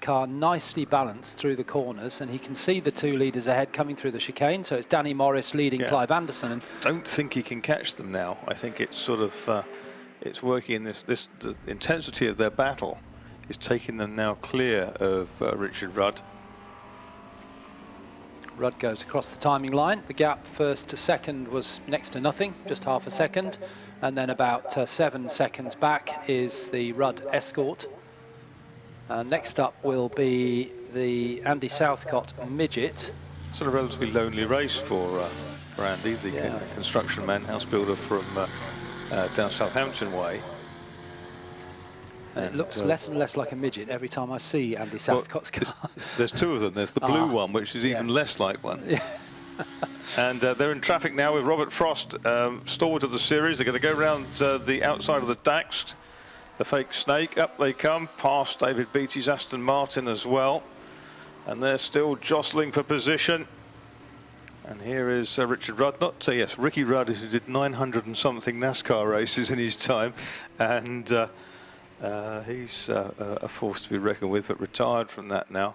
car nicely balanced through the corners, and he can see the two leaders ahead coming through the chicane. So it's Danny Morris leading Clive Anderson. And don't think he can catch them now. I think it's sort of it's working in the intensity of their battle is taking them now clear of Richard Rudd. Rudd goes across the timing line. The gap first to second was next to nothing, just half a second, and then about 7 seconds back is the Rudd Escort. Next up will be the Andy Southcott Midget. Sort of relatively lonely race for Andy, the construction man, house builder from down Southampton way. And it looks less and less like a midget every time I see Andy Southcott's car. There's two of them. There's the blue one, which is even less like one. Yeah. And they're in traffic now with Robert Frost, stalwart of the series. They're going to go around the outside of the Dax. The fake snake, up they come, past David Beattie's Aston Martin as well. And they're still jostling for position. And here is Richard Rudd, Ricky Rudd, who did 900 and something NASCAR races in his time. And he's a force to be reckoned with, but retired from that now.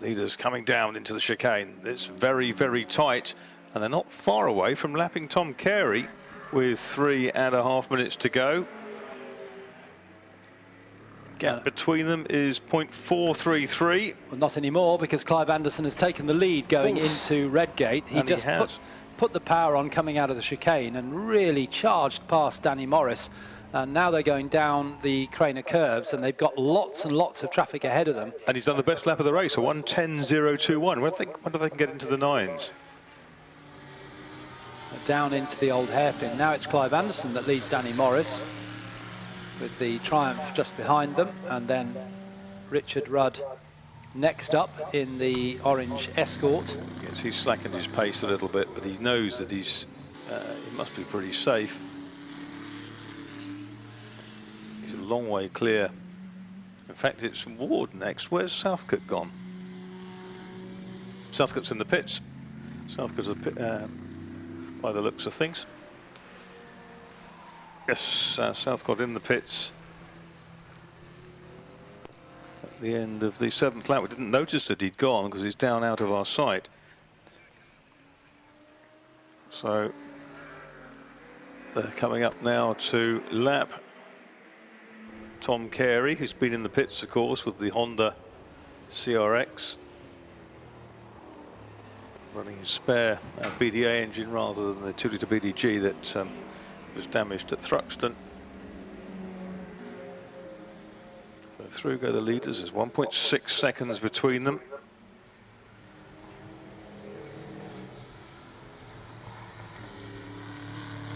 Leaders coming down into the chicane. It's very, very tight. And they're not far away from lapping Tom Carey with 3.5 minutes to go. Gap between them is 0.433. Well, not anymore, because Clive Anderson has taken the lead going into Redgate. He just put the power on coming out of the chicane and really charged past Danny Morris. And now they're going down the Craner curves, and they've got lots and lots of traffic ahead of them. And he's done the best lap of the race, a 1:10.021. Wonder if they can get into the 9s. Down into the old hairpin. Now it's Clive Anderson that leads Danny Morris, with the Triumph just behind them, and then Richard Rudd next up in the orange Escort. Yes, he's slackened his pace a little bit, but he knows that he must be pretty safe. He's a long way clear. In fact, it's Ward next. Where's Southcott gone? Southcott's in the pits. Southcott's by the looks of things. Yes, Southcott in the pits at the end of the 7th lap. We didn't notice that he'd gone because he's down out of our sight. So they're coming up now to lap Tom Carey, who's been in the pits, of course, with the Honda CRX, running his spare BDA engine rather than the 2-litre BDG that was damaged at Thruxton. So through go the leaders. There's 1.6 seconds between them.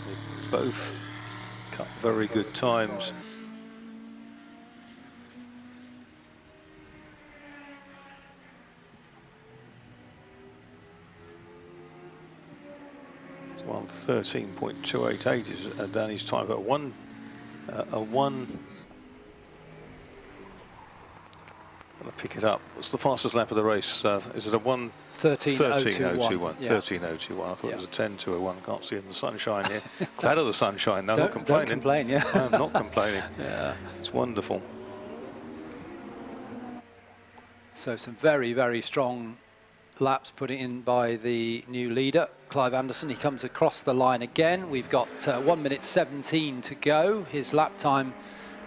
They both cut very good times. Well, 13.288 is Danny's time, but I'm going to pick it up. What's the fastest lap of the race? Is it a 1? 13.021. 13.021. I thought it was a 10.201. Can't see it in the sunshine here. Glad of the sunshine. No, not complaining. Don't complain, yeah. I'm not complaining. Yeah, it's wonderful. So some very, very strong laps put in by the new leader, Clive Anderson. He comes across the line again. We've got 1 minute 17 to go. His lap time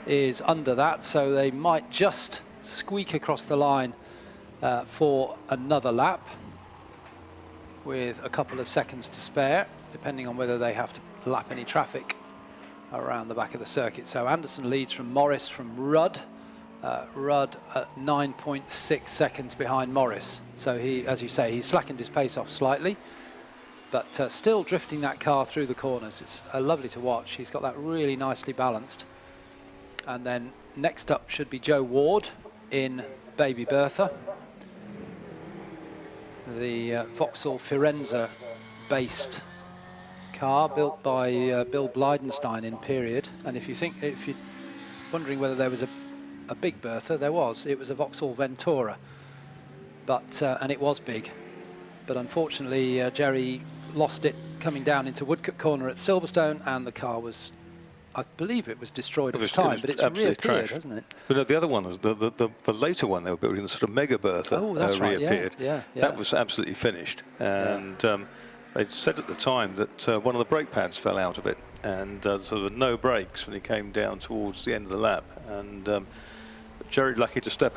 is under that, so they might just squeak across the line for another lap with a couple of seconds to spare, depending on whether they have to lap any traffic around the back of the circuit. So Anderson leads from Morris, from Rudd. Rudd at 9.6 seconds behind Morris. So he, as you say, he's slackened his pace off slightly, but still drifting that car through the corners. It's lovely to watch. He's got that really nicely balanced. And then next up should be Joe Ward in Baby Bertha, the Vauxhall Firenze based car built by Bill Blydenstein in period. And if you're wondering whether there was a big Bertha, there was. It was a Vauxhall Ventura, but and it was big, but unfortunately Jerry lost it coming down into Woodcote Corner at Silverstone, and the car was I believe it was destroyed at the It time, was but it's absolutely reappeared, trashed. hasn't it? But no, the other one, the later one they were building, the sort of Mega Bertha, Oh, that's right, reappeared. yeah. That was absolutely finished. And they said at the time that one of the brake pads fell out of it, and so there were no brakes when he came down towards the end of the lap. And Jerry lucky to step